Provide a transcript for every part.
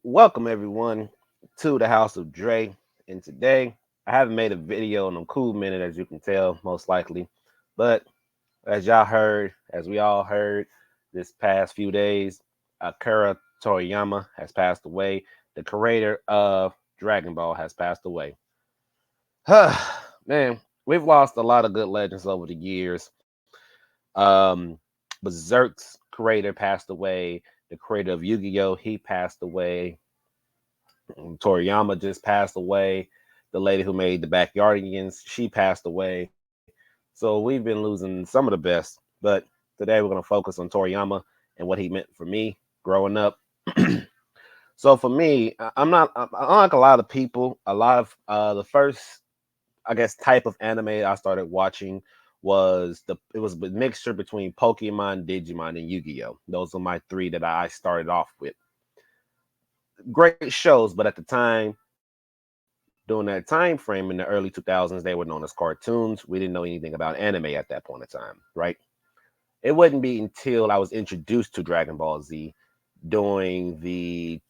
Welcome everyone to the House of Dre. And today I haven't made a video in a cool minute, as you can tell, most likely. But as y'all heard, as we all heard this past few days, Akira Toriyama has passed away. The creator of Dragon Ball has passed away. Man, we've lost a lot of good legends over the years. Um, Berserk's creator passed away. The creator of Yu-Gi-Oh! He passed away. Toriyama just passed away. The lady who made the Backyardigans, she passed away. So we've been losing some of the best. But today we're going to focus on Toriyama and what he meant for me growing up. So for me, I'm not unlike a lot of people. A lot of the first, I guess, type of anime I started watching was it was a mixture between Pokemon, Digimon, and Yu-Gi-Oh. Those are my three that I started off with. Great shows, but at the time, during that time frame in the early 2000s, they were known as cartoons. We didn't know anything about anime at that point in time, right? It wouldn't be until I was introduced to Dragon Ball Z during the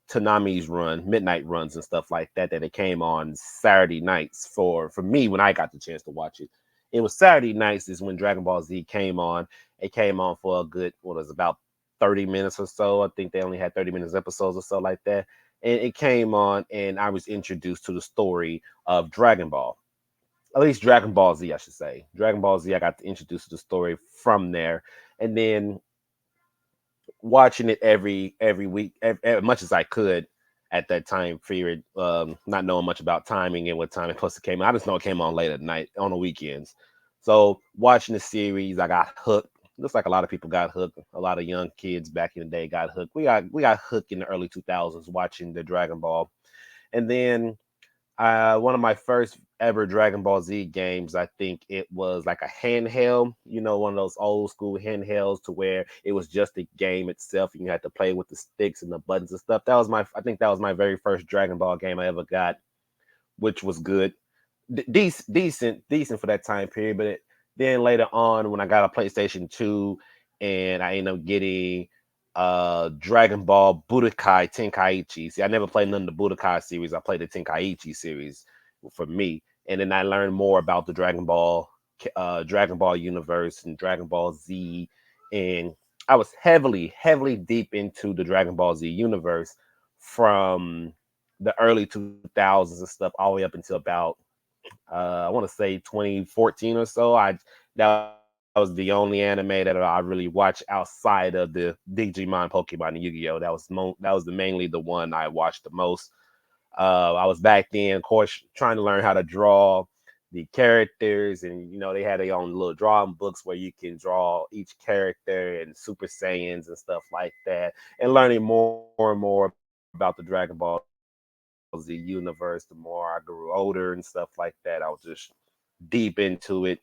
Tanami's run, midnight runs and stuff like that, that it came on Saturday nights for me when I got the chance to watch it. It was Saturday nights is when Dragon Ball Z came on. It came on for a good, what was it, about 30 minutes or so. I think they only had 30 minutes episodes or so like that. And it came on and I was introduced to the story of Dragon Ball. At least Dragon Ball Z, I should say. Dragon Ball Z, I got introduced to the story from there. And then watching it every week, as much as I could at that time period, not knowing much about timing and what time it supposed to came. I just know it came on late at night on the weekends. So watching the series, I got hooked. Looks like a lot of people got hooked. A lot of young kids back in the day got hooked. We got hooked in the early 2000s watching the Dragon Ball, and then one of my first ever Dragon Ball Z games, I think it was like a handheld, one of those old school handhelds to where it was just the game itself and you had to play with the sticks and the buttons and stuff. I think that was my very first Dragon Ball game I ever got, which was good. Decent for that time period. But then later on, when I got a PlayStation 2 and I ended up getting Dragon Ball Budokai Tenkaichi. See, I never played none of the Budokai series. I played the Tenkaichi series for me. And then I learned more about the Dragon Ball universe and Dragon Ball Z. And I was heavily deep into the Dragon Ball Z universe from the early 2000s and stuff all the way up until about I want to say 2014 or so. I That was the only anime that I really watched outside of the Digimon, Pokemon, and Yu-Gi-Oh. That was mainly the one I watched the most. I was back then, of course, trying to learn how to draw the characters, and they had their own little drawing books where you can draw each character and Super Saiyans and stuff like that, and learning more and more about the Dragon Ball Z universe. The more I grew older and stuff like that, I was just deep into it,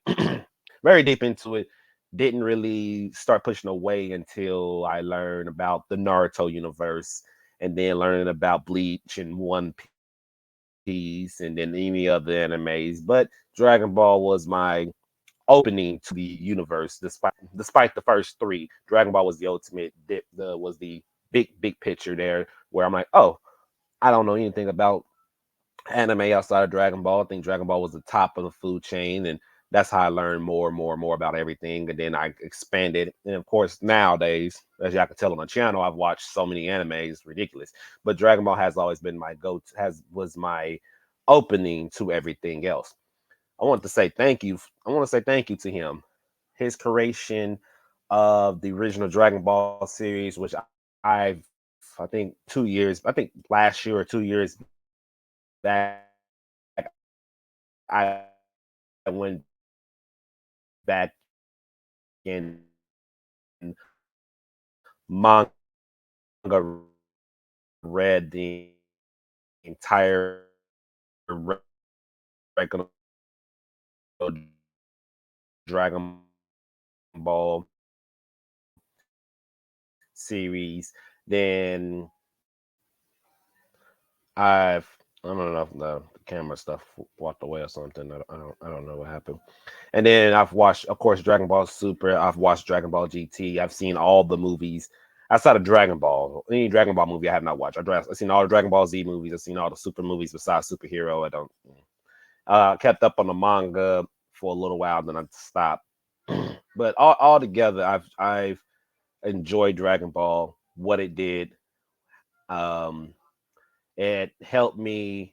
very deep into it. Didn't really start pushing away until I learned about the Naruto universe and then learning about Bleach and One Piece and then any other animes. But Dragon Ball was my opening to the universe. Despite the first three, Dragon Ball was the ultimate was the big picture there where I'm like, oh, I don't know anything about anime outside of Dragon Ball. I think Dragon Ball was the top of the food chain, and that's how I learned more about everything. And then I expanded. And of course, nowadays, as y'all can tell on the channel, I've watched so many animes, ridiculous. But Dragon Ball has always been my go to, has was my opening to everything else. I want to say thank you. I want to say thank you to him. His creation of the original Dragon Ball series, which I think 2 years, I think last year or 2 years back, I went back and manga read the entire regular Dragon Ball series. Then I don't know if the camera stuff walked away or something. I don't know what happened. And then I've watched, of course, Dragon Ball Super. I've watched Dragon Ball GT. I've seen all the movies. outside of Dragon Ball, any Dragon Ball movie I have not watched. I've seen all the Dragon Ball Z movies. I've seen all the super movies besides superhero. I don't. Kept up on the manga for a little while, then I stopped. But all together, I've enjoyed Dragon Ball. What it did, um, it helped me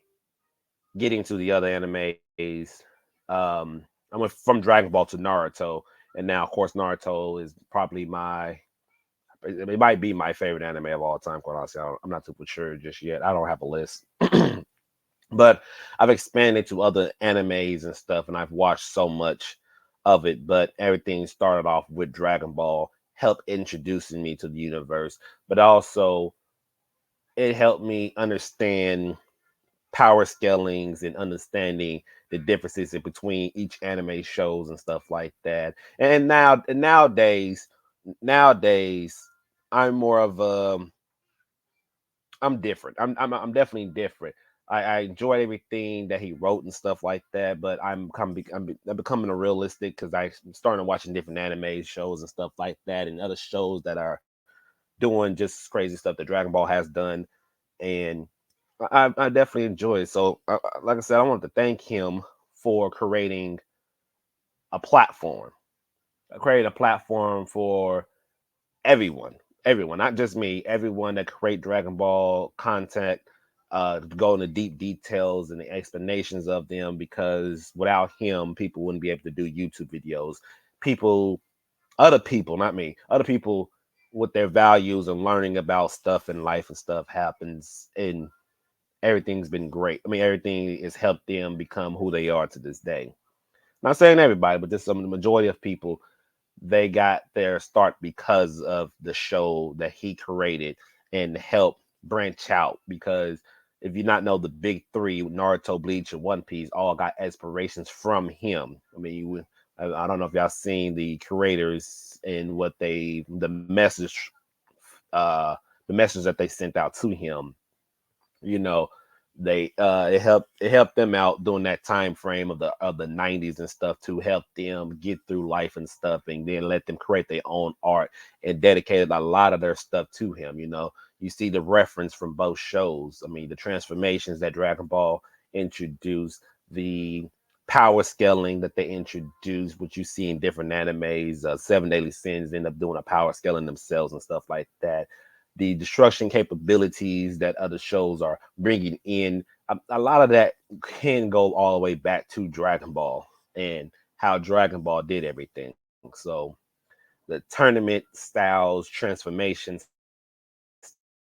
get into the other animes. I went from Dragon Ball to Naruto, and now, of course, Naruto is probably it might be my favorite anime of all time. Quite honestly, I'm not too sure just yet. I don't have a list. But I've expanded to other animes and stuff, and I've watched so much of it. But everything started off with Dragon Ball, helped introducing me to the universe, but also it helped me understand power scalings and understanding the differences in between each anime shows and stuff like that. Nowadays, I'm more of a I'm different. I'm definitely different. I enjoy everything that he wrote and stuff like that, but I'm becoming a realistic because I'm starting watching different anime shows and stuff like that, and other shows that are doing just crazy stuff that Dragon Ball has done, and I definitely enjoy it. So, like I said, I want to thank him for a platform, create a platform for everyone, everyone, not just me, everyone that create Dragon Ball content, go into deep details and the explanations of them. Because without him, people wouldn't be able to do YouTube videos. People, other people, not me, other people with their values and learning about stuff in life and stuff happens, and everything's been great. I mean, everything has helped them become who they are to this day. Not saying everybody, but just some of the majority of people, they got their start because of the show that he created and helped branch out. Because if you not know, the big three, Naruto, Bleach, and One Piece, all got inspirations from him. I mean, I don't know if y'all seen the creators and what uh, the message that they sent out to him. You know, they it helped them out during that time frame of the 90s and stuff, to help them get through life and stuff, and then let them create their own art, and dedicated a lot of their stuff to him. You see the reference from both shows. I mean, the transformations that Dragon Ball introduced, the power scaling that they introduced, which you see in different animes. Seven Daily Sins end up doing a power scaling themselves and stuff like that. The destruction capabilities that other shows are bringing in, a lot of that can go all the way back to Dragon Ball and how Dragon Ball did everything. So the tournament styles, transformations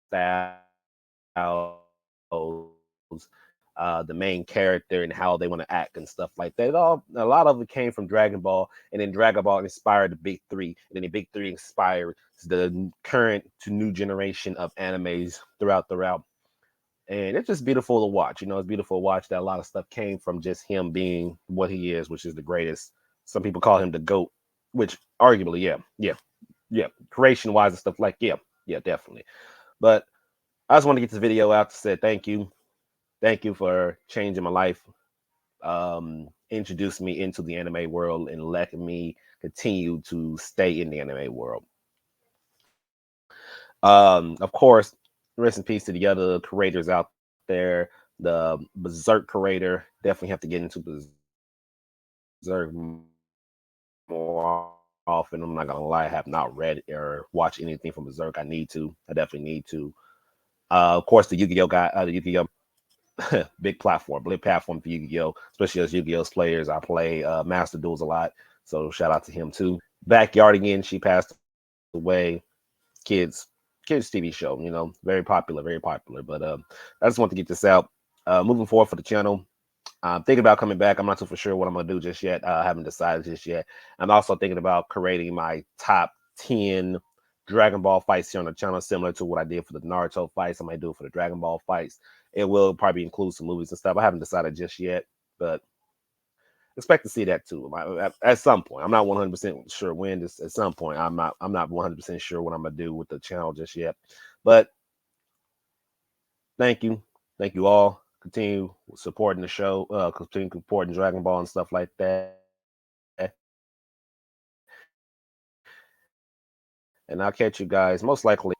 styles, the main character and how they want to act and stuff like that. A lot of it came from Dragon Ball, and then Dragon Ball inspired the big three, and then the big three inspired the current to new generation of animes throughout the route. And it's just beautiful to watch. It's beautiful to watch that a lot of stuff came from just him being what he is, which is the greatest. Some people call him the GOAT, which arguably, yeah, creation wise and stuff, like, yeah, definitely. But I just want to get this video out to say thank you for changing my life, introducing me into the anime world, and letting me continue to stay in the anime world. Of course, rest in peace to the other creators out there. The Berserk creator, definitely have to get into Berserk more often. I'm not gonna lie, I have not read or watched anything from Berserk. I need to. I definitely need to. Of course, the Yu-Gi-Oh guy, the Yu-Gi-Oh big platform for Yu-Gi-Oh, especially as Yu-Gi-Oh's players. I play Master Duels a lot, so shout out to him too. Backyard again, she passed away. Kids, kids TV show, very popular, very popular. But I just want to get this out. Moving forward for the channel, I'm thinking about coming back. I'm not too for sure what I'm gonna do just yet. I haven't decided just yet. I'm also thinking about creating my top 10 Dragon Ball fights here on the channel, similar to what I did for the Naruto fights. I might do it for the Dragon Ball fights. It will probably include some movies and stuff. I haven't decided just yet, but expect to see that too at some point. I'm not 100% sure when. This at some point. I'm not 100% sure what I'm gonna do with the channel just yet. But thank you, thank you all. Continue supporting the show. Continue supporting Dragon Ball and stuff like that. And I'll catch you guys most likely